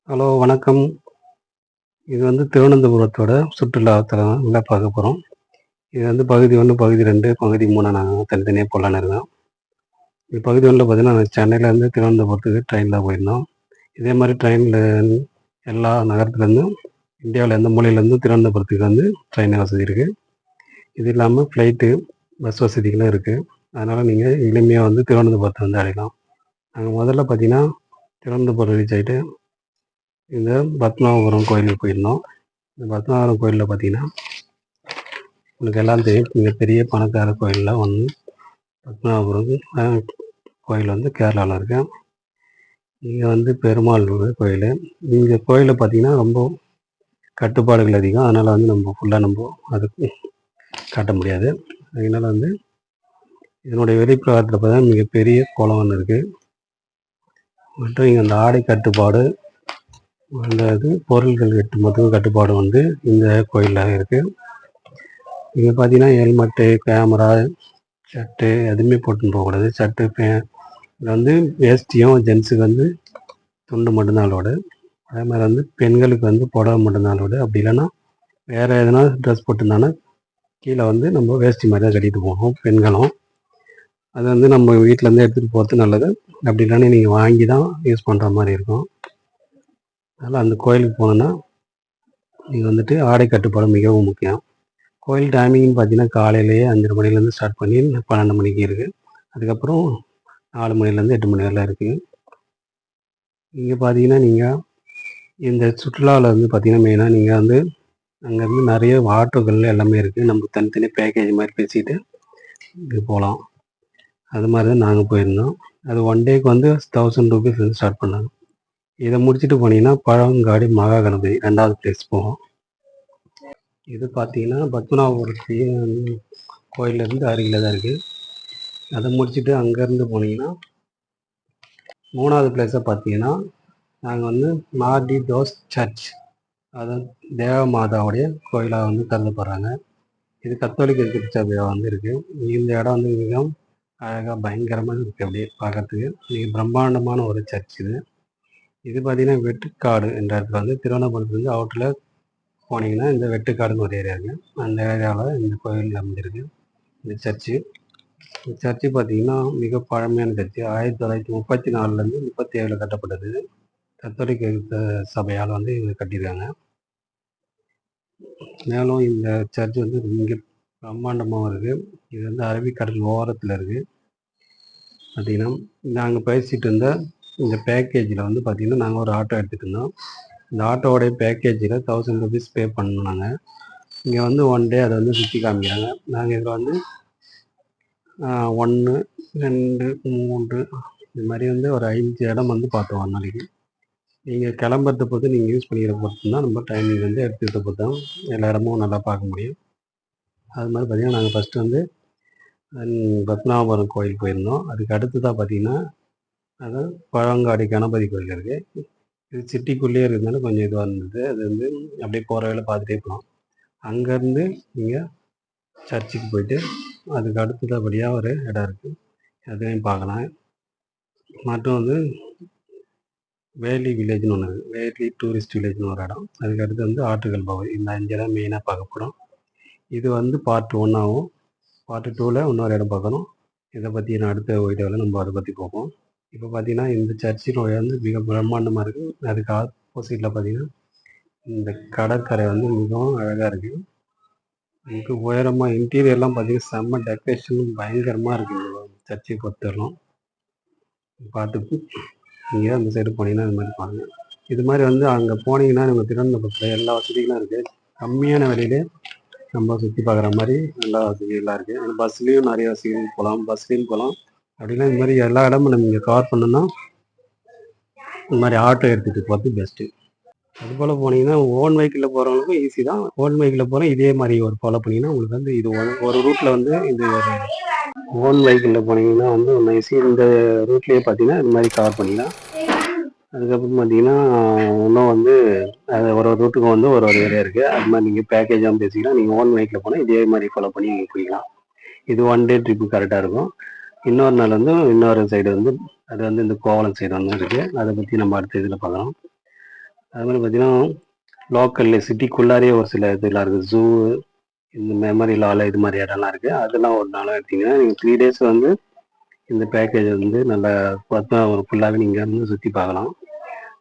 Hello வணக்கம். இது வந்து திருவனந்தபுரத்தோட சுற்றுலாத்தலங்கள பார்க்க போகிறோம். இது வந்து பகுதி 1, பகுதி 2, பகுதி 3 நாங்கள் தனித்தனியாக போகலான்னு இருக்கோம். இது பகுதி 1ல பார்த்தீங்கன்னா, நாங்கள் சென்னையிலேருந்து திருவனந்தபுரத்துக்கு ட்ரெயினில் போயிருந்தோம். இதே மாதிரி ட்ரெயினில் எல்லா நகரத்துலேருந்தும் இந்தியாவில் எந்த மூலையிலேருந்தும் திருவனந்தபுரத்துக்கு வந்து ட்ரெயின் வசதி இருக்குது. இது இல்லாமல் ஃப்ளைட்டு, பஸ் வசதிகளும் இருக்குது. அதனால் நீங்கள் எளிமையாக வந்து திருவனந்தபுரத்தை வந்து அடையலாம். நாங்கள் முதல்ல பார்த்தீங்கன்னா, திருவனந்தபுரம் ரீச் ஆகிட்டு இந்த பத்மநாபபுரம் கோயிலுக்கு போயிருந்தோம். இந்த பத்மநாபபுரம் கோயிலில் பார்த்தீங்கன்னா, உங்களுக்கு எல்லாம் தெரியும், மிகப்பெரிய பணக்கார கோயிலில் ஒன்று பத்மநாபபுரம் கோயில் வந்து கேரளாவில் இருக்கு. இங்கே வந்து பெருமாள் கோயில். இந்த கோயிலில் பார்த்தீங்கன்னா ரொம்ப கட்டுப்பாடுகள் அதிகம். அதனால் வந்து நம்ம ஃபுல்லாக அதுக்கு காட்ட முடியாது. அதனால் வந்து இதனுடைய வெளிப்பிரகாரத்தில் பார்த்தீங்கன்னா மிகப்பெரிய குளம் ஒன்று இருக்குது. மற்றும் இங்கே அந்த ஆடை கட்டுப்பாடு, அந்த இது பொருள்கள் மட்டும் கட்டுப்பாடு வந்து இந்த கோயிலில் இருக்குது. இங்கே பார்த்தீங்கன்னா ஹெல்மெட்டு, கேமரா, ஷர்ட்டு எதுவுமே போட்டுன்னு போகக்கூடாது. ஷர்ட்டு இதில் வந்து வேஷ்டியும் ஜென்ஸுக்கு வந்து துண்டு மட்டும்தான் அலோடு. அதே மாதிரி வந்து பெண்களுக்கு வந்து புடவை மட்டும்தான் அலோடு. அப்படி இல்லைன்னா வேறு எதனா ட்ரெஸ் போட்டிருந்தாங்கன்னா கீழே வந்து நம்ம வேஷ்டி மாதிரி தான் கட்டிட்டு போகணும் பெண்களும். அது வந்து நம்ம வீட்டிலேருந்து எடுத்துகிட்டு போகிறது நல்லது. அப்படி இல்லைன்னா நீங்கள் வாங்கி தான் யூஸ் பண்ணுற மாதிரி இருக்கும். அதனால் அந்த கோயிலுக்கு போனோன்னா நீங்கள் வந்துட்டு ஆடை கட்டுப்பாடு மிகவும் முக்கியம். கோயில் டைமிங்னு பார்த்தீங்கன்னா காலையிலேயே 5:30 மணிலேருந்து ஸ்டார்ட் பண்ணி 12 மணிக்கு இருக்குது. அதுக்கப்புறம் 4 மணிலேருந்து 8 மணி வரலாம் இருக்குது. இங்கே பார்த்தீங்கன்னா நீங்கள் இந்த சுற்றுலாவில் வந்து பார்த்தீங்கன்னா மெயினாக நீங்கள் வந்து அங்கேருந்து நிறைய ஆட்டோக்கள் எல்லாமே இருக்குது. நம்ம தனித்தனியாக பேக்கேஜ் மாதிரி பேசிட்டு இது போகலாம். அது மாதிரி தான் நாங்கள் போயிருந்தோம். அது 1 டேக்கு வந்து 1000 ரூபீஸ் வந்து ஸ்டார்ட் பண்ணாங்க. இதை முடிச்சுட்டு போனீங்கன்னா பழவங்காடி மகா கணபதி 2வது பிளேஸ் போகும். இது பார்த்தீங்கன்னா பத்மநாபபுரத்து கோயிலேருந்து அருகில் தான் இருக்குது. அதை முடிச்சுட்டு அங்கேருந்து போனீங்கன்னா 3வது பிளேஸை பார்த்தீங்கன்னா நாங்கள் வந்து மார்டி டோஸ் சர்ச், அதாவது தேவமாதாவுடைய கோயிலாக வந்து கருதப்படுறாங்க. இது கத்தோலிக்க திருச்சபையாக வந்து இருக்குது. இந்த இடம் வந்து மிகவும் அழகாக பயங்கரமாக இருக்குது. அப்படியே பார்க்கறதுக்கு மிக பிரம்மாண்டமான ஒரு சர்ச் இது. இது பார்த்தீங்கன்னா வெட்டுக்காடு என்ற இடத்துல வந்து திருவனந்தபுரத்துலேருந்து அவுட்டில் போனீங்கன்னா இந்த வெட்டுக்காடுன்னு ஒரு ஏரியா இருக்குது. அந்த ஏரியாவில் இந்த கோயில் அமைஞ்சிருக்கு இந்த சர்ச்சு. இந்த சர்ச்சு பார்த்தீங்கன்னா மிக பழமையான சர்ச்சு. 1934லேருந்து 37 கட்டப்பட்டது. கத்தோலிக்க சபையால் வந்து இது கட்டியிருக்காங்க. மேலும் இந்த சர்ச் வந்து மிக பிரம்மாண்டமாகவும் இருக்குது. இது வந்து அரபிக்கடல் ஓரத்தில் இருக்குது. பார்த்திங்கன்னா நாங்கள் பேசிகிட்டு இருந்த இந்த பேக்கேஜில் வந்து பார்த்திங்கன்னா நாங்கள் ஒரு ஆட்டோ எடுத்துகிட்டு இருந்தோம். இந்த ஆட்டோவோடைய பேக்கேஜில் 1000 ரூபீஸ் பே பண்ணோம். நாங்கள் இங்கே வந்து 1 டே அதை வந்து சுற்றி காமிக்கிறாங்க. நாங்கள் இதில் வந்து 1, 2, 3 இது மாதிரி வந்து ஒரு 5 இடம் வந்து பார்த்தோம் ஒரு நாளைக்கு. நீங்கள் கிளம்புறத பொறுத்து நீங்கள் யூஸ் பண்ணிக்கிற பொறுத்து தான் நம்ம டைமிங் வந்து எடுத்துக்கிட்ட பொறுத்து தான் எல்லா இடமும் நல்லா பார்க்க முடியும். அது மாதிரி பார்த்திங்கன்னா நாங்கள் ஃபஸ்ட்டு வந்து பத்மநாபபுரம் கோயில் போயிருந்தோம். அதுக்கு அடுத்ததாக பார்த்திங்கன்னா அதாவது பழவங்காடி கணபதி கோயில் இருக்குது. இது சிட்டிக்குள்ளேயே இருக்கிறதுனால கொஞ்சம் இதுவாக இருந்தது. அது வந்து அப்படியே போகிற வேலை பார்த்துட்டே போகலாம். அங்கேருந்து நீங்கள் சர்ச்சுக்கு போயிட்டு அதுக்கு அடுத்தபடியாக ஒரு இடம் இருக்குது, அதையும் பார்க்கலாம். மற்றும் வந்து வேலி வில்லேஜ்னு ஒன்று இருக்குது. வேலி டூரிஸ்ட் வில்லேஜ்னு ஒரு இடம். அதுக்கு அடுத்து வந்து ஆற்றுகள் பகுதி. இந்த 5 இடம் மெயினாக பார்க்கப்படும். இது வந்து பார்ட் 1 ஆகும். பார்ட் 2ல் இன்னொரு இடம் பார்க்கணும். இதை பற்றி நான் அடுத்த வீடியோவில் நம்ம அதை பற்றி பார்ப்போம். இப்போ பார்த்தீங்கன்னா இந்த சர்ச்சினுடைய வந்து மிக பிரம்மாண்டமாக இருக்குது. அதுக்கு ஆப்போசிட்டில் பார்த்தீங்கன்னா இந்த கடற்கரை வந்து மிகவும் அழகாக இருக்குது. மிக உயரமாக இன்டீரியர்லாம் பார்த்தீங்கன்னா செம்ம டெக்கரேஷன் பயங்கரமாக இருக்குது. இந்த சர்ச்சை பொறுத்தவரைக்கும் பார்த்துட்டு நீங்கள் அந்த சைடு போனீங்கன்னா இது மாதிரி பாருங்கள். இது மாதிரி வந்து அங்கே போனீங்கன்னா நம்ம திருவனந்தபுரத்தில் எல்லா வசதிகளும் இருக்குது. கம்மியான விலையிலே நம்ம சுற்றி பார்க்குற மாதிரி எல்லா வசதிகள்லாம் இருக்குது. ஆனால் பஸ்லேயும் நிறைய வசதிகள் போகலாம், பஸ்லேயும் போகலாம். அப்படின்னா இந்த மாதிரி எல்லா இடமும் நம்ம இங்கே கவர் பண்ணணும்னா இந்த மாதிரி ஆட்டோ எடுத்துகிட்டு போகிறது பெஸ்ட்டு. அதுபோல் போனீங்கன்னா ஓன் வெஹிக்கிளில் போகிறவங்களுக்கும் ஈஸி தான். ஓன் வெஹிக்கிளில் போகிறோம் இதே மாதிரி ஒரு ஃபாலோ பண்ணிங்கன்னா உங்களுக்கு வந்து இது ஒரு ரூட்டில் வந்து இது ஒரு ஓன் வெஹிக்கிளில் போனீங்கன்னா வந்து ஒன்று ஈஸி. இந்த ரூட்லேயே பார்த்தீங்கன்னா இது மாதிரி கவர் பண்ணிக்கலாம். அதுக்கப்புறம் பார்த்தீங்கன்னா இன்னும் வந்து அது ஒரு ரூட்டுக்கும் வந்து ஒரு ஏரியா இருக்குது. அது மாதிரி நீங்கள் பேக்கேஜாக பேசிக்கலாம். நீங்கள் ஓன் வெஹிக்கிளில் போனால் இதே மாதிரி ஃபாலோ பண்ணி நீங்கள் போய்க்கலாம். இது 1 டே ட்ரிப்பு கரெக்டாக இருக்கும். இன்னொரு நாள் வந்து இன்னொரு சைடு வந்து அது வந்து இந்த கோவளம் சைடு வந்து இருக்குது. அதை பற்றி நம்ம அடுத்த இதில் பார்க்கலாம். அது மாதிரி பார்த்தீங்கன்னா லோக்கலில் சிட்டிக்குள்ளாரே ஒரு சில இதெல்லாம் இருக்குது. ஜூ, இந்த மெமரி லால் இது மாதிரி இடம்லாம் இருக்குது. அதெல்லாம் ஒரு நாளாக எடுத்திங்கன்னா நீங்கள் 3 days வந்து இந்த பேக்கேஜ் வந்து நல்லா பத்மாவரம் ஃபுல்லாகவே நீங்கள் வந்து சுற்றி பார்க்கலாம்.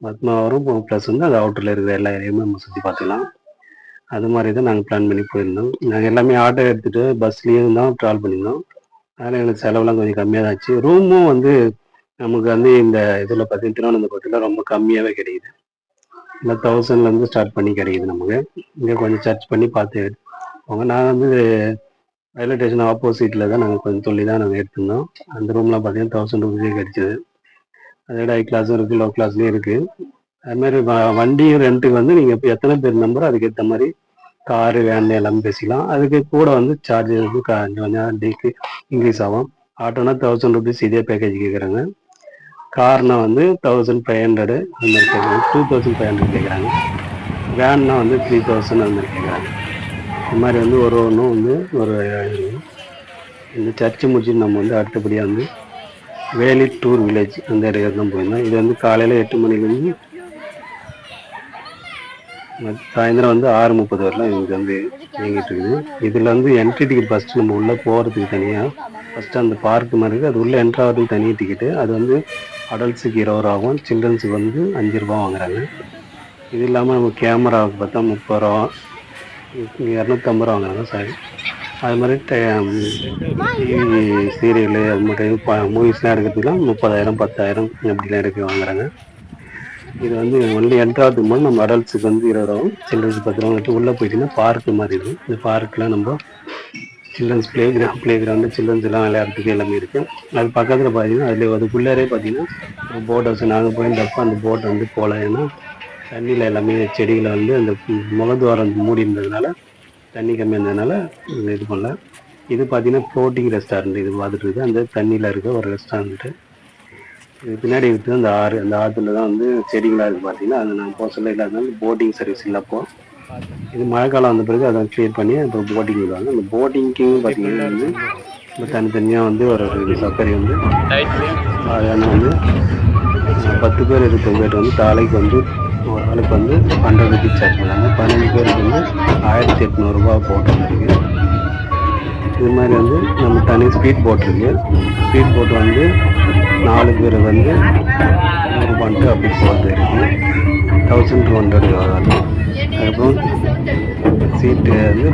பத்மாவரம் ப்ளஸ் வந்து அது அவுட்டரில் இருக்கிற எல்லா ஏரியாவுமே நம்ம சுற்றி பார்த்துக்கலாம். அது மாதிரி தான் நாங்கள் பிளான் பண்ணி போயிருந்தோம். நாங்கள் எல்லாமே ஆட்டோ எடுத்துகிட்டு பஸ்லேயும் தான் ட்ராவல் பண்ணியிருந்தோம். அதனால் எங்களுக்கு செலவுலாம் கொஞ்சம் கம்மியாக தான் ஆச்சு. ரூமும் வந்து நமக்கு வந்து இந்த இதில் பார்த்தீங்கன்னா திருவனந்தபுரத்தில் ரொம்ப கம்மியாகவே கிடைக்குது. இல்லை 1000லேருந்து ஸ்டார்ட் பண்ணி கிடைக்குது நமக்கு. இங்கே கொஞ்சம் சர்ச் பண்ணி பார்த்து போங்க. நான் வந்து ரயில்வே ஸ்டேஷன் ஆப்போசிட்டில் தான் நாங்கள் கொஞ்சம் சொல்லி தான் நாங்கள் எடுத்திருந்தோம். அந்த ரூம்லாம் பார்த்தீங்கன்னா 1000 ரூபீஸே கிடைச்சிது. அதோட ஹை கிளாஸும் இருக்குது, லோ கிளாஸ்லேயும் இருக்குது. அதுமாதிரி வண்டியும் ரெண்ட்டுக்கு வந்து நீங்கள் இப்போ எத்தனை பேர் நம்பரோ அதுக்கேற்ற மாதிரி காரு, வேன் எல்லாமே பேசிக்கலாம். அதுக்கு கூட வந்து சார்ஜஸ் வந்து கொஞ்சம் டேக்கு இன்க்ரீஸ் ஆகும். ஆட்டோனா 1000 ரூபீஸ் இதே பேக்கேஜ் கேட்குறாங்க. கார்னா வந்து 1500 அந்த மாதிரி கேட்குறாங்க. 2500 கேட்குறாங்க. வேன்னா வந்து 3000 அந்த மாதிரி கேட்குறாங்க. இந்த மாதிரி வந்து ஒரு ஒன்றும் வந்து ஒரு இந்த சர்ச்சு முடிச்சுட்டு நம்ம வந்து அடுத்தபடியாக வந்து வேலி டூர் வில்லேஜ் அந்த இடத்துக்கு தான் போயிருந்தோம். இது வந்து காலையில் 8 மணிலேருந்து சாயந்தரம் வந்து 6:30 வரலாம் இங்கே வந்து இயங்கிட்டு இருக்குது. இதில் வந்து என்ட்ரி டிக்கெட் ஃபஸ்ட்டு நம்ம உள்ளே போகிறதுக்கு தனியாக ஃபஸ்ட்டு அந்த பார்க்கு மாதிரி இருக்குது. அது உள்ளே என்ட்ரு ஆகிறதுக்கு தனி டிக்கெட்டு. அது வந்து அடல்ட்ஸுக்கு 20 ரூபா ஆகும், சில்ட்ரன்ஸுக்கு வந்து 5 ரூபா வாங்குறாங்க. இது இல்லாமல் நம்ம கேமராவுக்கு பார்த்தா 30 ரூபா, 250 ரூபா வாங்குறாங்க. சாரி, அது மாதிரி டிவி சீரியலு அது மாதிரி மூவிஸ்லாம் எடுக்கிறதுக்குலாம் 30,000 10,000 அப்படிலாம் வாங்குறாங்க. இது வந்து ஒன்லி என்ட்ராகிறதுக்கு போது நம்ம அடல்ட்ஸுக்கு வந்து 20 ரூபாவும், சில்ட்ரன்ஸ் 10 ரூபா வச்சு உள்ளே போயிட்டீங்கன்னா பார்க்கு மாதிரி இருக்கும். இந்த பார்க்கில் நம்ம சில்ட்ரன்ஸ் ப்ளே கிரவுண்டு சில்ட்ரன்ஸ் எல்லாம் விளையாடுறதுக்கு எல்லாமே இருக்குது. அது பக்கத்தில் பார்த்தீங்கன்னா அதில் அதுக்குள்ளாரே பார்த்தீங்கன்னா போட் ஹவுஸ். நாங்கள் போயிருந்தப்போ அந்த போட் வந்து போகல, ஏன்னா தண்ணியில் எல்லாமே செடிகளை வந்து அந்த முகத்வாரம் மூடி இருந்ததுனால தண்ணி கம்மியாக இருந்ததுனால இது பண்ணல. இது பார்த்தீங்கன்னா ஃப்ளோட்டிங் ரெஸ்டாரண்ட். இது பார்த்துட்டு இருக்குது அந்த தண்ணியில் இருக்க ஒரு ரெஸ்டாரண்ட்டு. இது பின்னாடி இருக்குது அந்த ஆறு. அந்த ஆற்றுல தான் வந்து செடிகளாக இருக்குது பார்த்தீங்கன்னா. அது நாங்கள் போக சொல்ல இல்லாதனால போட்டிங் சர்வீஸ் இல்லைப்போ. இது மழை காலம் வந்த பிறகு அதை கிளியர் பண்ணி இப்போ போட்டிங் விடுவாங்க. அந்த போட்டிங்க்கு பார்த்தீங்கன்னா வந்து இப்போ தனித்தனியாக வந்து ஒரு சக்கரை வந்து ஏன்னா வந்து 10 பேர் 20 பேர் வந்து தாலைக்கு வந்து ஒரு ஆளுக்கு வந்து 100 ரூபீஸ் சார்ஜ் பண்ணாங்க. 15 பேருக்கு வந்து 1800 ரூபா போட்டு இருக்குது. இது மாதிரி வந்து நம்ம தனி ஸ்பீட் போட் இருக்குது. ஸ்பீட் போட் வந்து 4 பேர் வந்து 100 ரூபான்ட்டு அப்படி போகிறது இருக்குது. 1200 வரும். அதுக்கப்புறம் சீட்டு வந்து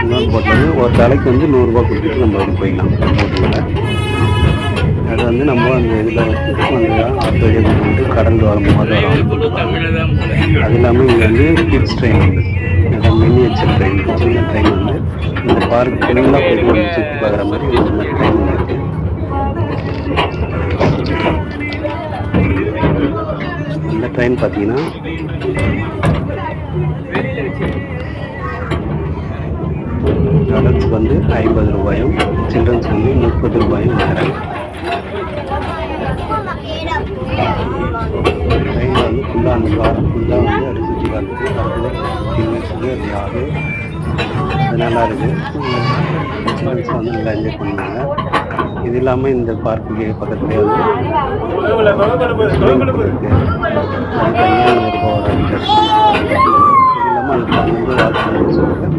இன்னொரு போட் வந்து ஒரு தலைக்கு வந்து 100 ரூபா கொடுத்துட்டு நம்ம வந்து போய்க்கலாம் போட்டுங்களை. அது வந்து நம்ம அந்த இதில் வந்து ஆட்டோ வந்து கடந்து வரும்போது வரும். அது இல்லாமல் இங்கே வந்து கிட்ஸ் ட்ரெயின் இருக்குது, மினியேச்சர் ட்ரெயின், சின்ன ட்ரெயின் வந்து இந்த பார்க் ஃபுல்லாக போய்ட்டு நம்ம சுற்றி பார்க்குற மாதிரி இந்த மாதிரி ட்ரெயின் இருக்குது. இந்த ட்ரெயின் பார்த்தீங்கன்னா அடல்ட்ஸ்க்கு வந்து 50 ரூபாயும், சில்ட்ரன்ஸ்க்கு வந்து 30 ரூபாயும் வாங்குறாங்க. ட்ரெயினில் வந்து ஃபுல்லாக அந்த வாரம் ஃபுல்லாக வந்து அப்படி சுற்றி பார்த்துட்டு அடுத்தது அது யாரு அது நல்லா இருக்குது. சில்ட்ரன்ஸ் வந்து நல்லா என்ஜாய் பண்ணுவாங்க. இது இல்லாமல் இந்த பார்க்குக்கு பக்கத்துலேயே வந்து இருக்குது. அது தனியாக 100 ரூபா ஒரு சர்ச். இது இல்லாமல் அதுக்கு வந்து வாட்ச் சொல்லுங்கள்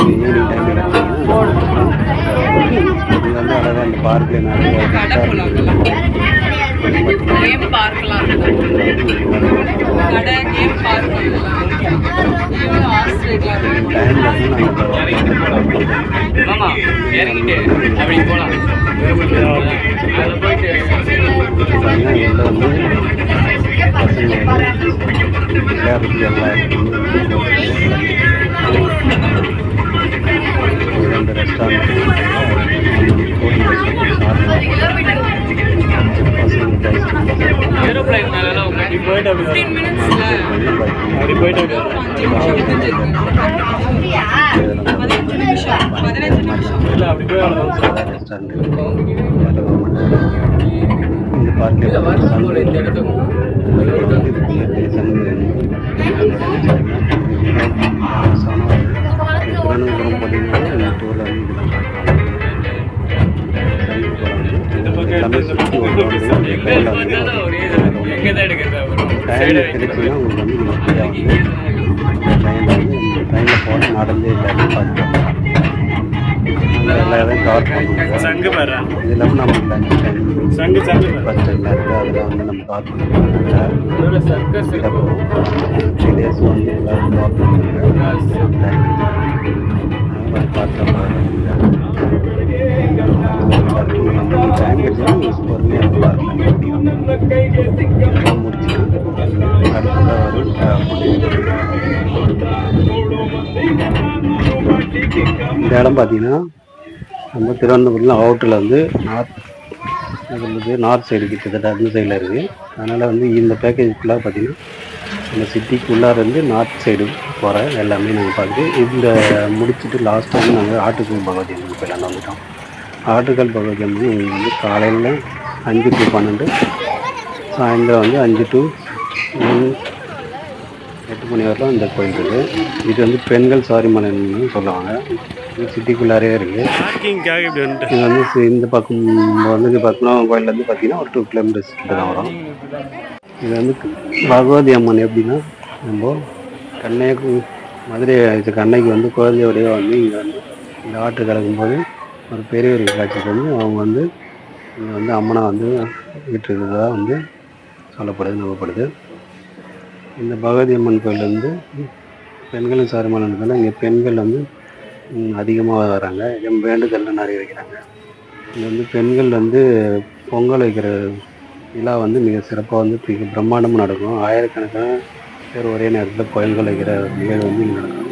ஈவினிங் டைமில் இது வந்து அழகாக இந்த பார்க்கில் நிறைய இந்த பார்க்கில் திருவனந்தபுரம் பார்த்தீங்கன்னா இந்த டூரில் வந்து இதெல்லாம் பார்க்கலாம். ட்ரெயினில் வந்தீங்கன்னா டைம் கிடைச்சிங்கன்னா உங்களுக்கு வந்து நீங்கள் ஃப்ரீயாக வந்து ட்ரெயினில் வந்து இந்த ட்ரெயினில் போகிற நடந்தே எல்லாத்தையும் பார்த்துட்டு வரலாம். எல்லா இதையும் கவர் பண்ணுவோம். இது இல்லாமல் நம்ம லஞ்ச் டைம் பஸ் டைம்லாம் இருக்குது, அதில் வந்து நம்ம கவர் பண்ணிக்கலாம். த்ரீ டேஸ் வந்து எல்லோரும் கவர் பண்ணுவாங்க. பார்த்து டைம் கிடைச்சா யூஸ் பொறுமையாக முடிச்சுட்டு அடுத்ததாக வரும். இந்த இடம் பார்த்தீங்கன்னா நம்ம திருவனந்தபுரத்தில் அவுட்டரில் வந்து நார்த் சைடு கிட்டத்தட்ட அந்த சைடில் இருக்குது. அதனால் வந்து இந்த பேக்கேஜுக்குள்ளாக பார்த்தீங்கன்னா இந்த சிட்டிக்குள்ளார இருந்து நார்த் சைடு போகிற எல்லாமே நாங்கள் பார்த்துட்டு இந்த முடிச்சுட்டு லாஸ்ட்டாக வந்து நாங்கள் ஆட்டுக்கல் பகவதி அம்மன் கோயிலாண்ட வந்துட்டோம். ஆட்டுக்கல் பகவதி அம்மன் உங்களுக்கு வந்து காலையில் 5 to 12, சாயந்தரம் வந்து 5 to 8 மணி வரலாம் இந்த கோயில் இருக்குது. இது வந்து பெண்கள் சாரிமலைன்னு சொல்லுவாங்க. இது சிட்டிக்குள்ளாரே இருக்குது. இது வந்து இந்த பக்கம் வந்து பத்மநாபம் கோயிலேருந்து பார்த்தீங்கன்னா ஒரு 2 kilometers கிட்ட தான் வரும். இது வந்து பகவதி அம்மன் எப்படின்னா, நம்ம மதுரை கண்ணைக்கு வந்து குழந்தையோடைய வந்து இங்கே வந்து இந்த ஆட்டு கலக்கும்போது ஒரு பெரியவர் காட்சிக்கு வந்து அவங்க வந்து இங்கே வந்து அம்மனை வந்து வீட்டுருக்கிறதா வந்து சொல்லப்படுது, நம்பப்படுது. இந்த பகவதி அம்மன் கோயில் வந்து பெண்களும் சாரிமலைன்றதால இங்கே பெண்கள் வந்து அதிகமாக வராங்க. வேண்டுதல்லாம் நிறைய வைக்கிறாங்க. இங்கே வந்து பெண்கள் வந்து பொங்கல் வைக்கிற விழா வந்து மிக சிறப்பாக வந்து மிக பிரம்மாண்டமாக நடக்கும். ஆயிரக்கணக்கான பேர் ஒரே நேரத்தில் பொங்கல் வைக்கிற நிகழ்வு வந்து இங்கே நடக்கும்.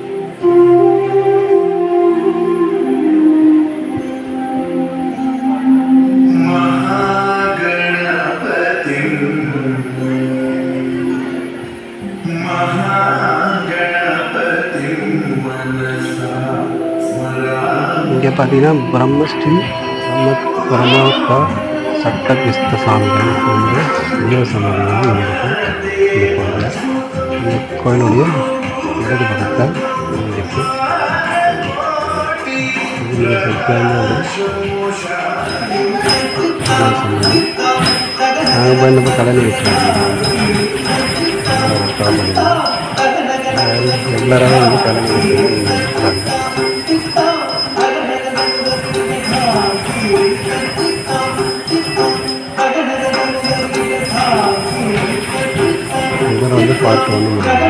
இங்கே பார்த்தீங்கன்னா பிரம்மஸ்ரீ சட்ட கிறிஸ்த சாமிகள் வந்து உயர சமாதி வந்து இங்கே இருக்கும். இந்த கோயிலில் இந்த கோயிலுடைய இடது பக்கத்தில் இருக்குது. இது மிக சக்தியான ஒரு சமாதி. நாங்கள் போயிருந்தப்போ கல்யாணம் வச்சுருக்காங்க. ரெகுலராக வந்து கல்யாணம் வச்சுருக்காங்க. இதெல்லாம் வந்து பார்ட் 1 முடியாது.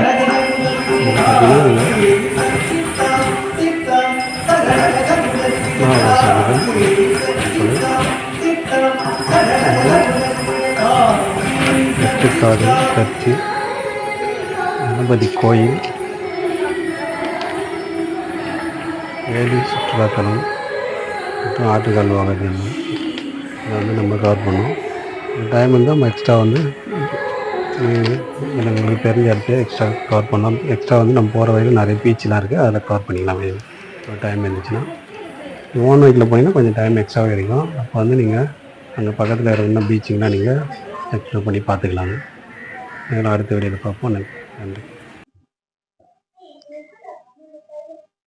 பார்த்தீங்கன்னா சர்ச்சு, கணபதி கோயில், வேலி சுற்றுலாத்தலம் மற்றும் ஆட்டுக்கால் வாகனம் இதை வந்து நம்ம கவர் பண்ணோம். டைம் இருந்தால் நம்ம எக்ஸ்ட்ரா வந்து எனக்கு தெரிஞ்ச இடத்துல எக்ஸ்ட்ரா கவர் பண்ணோம். எக்ஸ்ட்ரா வந்து நம்ம போகிற வழியில் நிறைய பீச்செலாம் இருக்குது, அதில் கவர் பண்ணிக்கலாம். ஒரு டைம் இருந்துச்சுன்னா ஓன் வெஹிக்கில் போனீங்கன்னா கொஞ்சம் டைம் எக்ஸ்ட்ராவே கிடைக்கும். அப்போ வந்து நீங்கள் அங்கே பக்கத்தில் இருக்கிற பீச்சுங்கெலாம் நீங்கள் எக்ஸ்ப்ளோர் பண்ணி பார்த்துக்கலாங்க. நீங்களும் அடுத்த வீடியோவில் பார்ப்போம். நன்றி.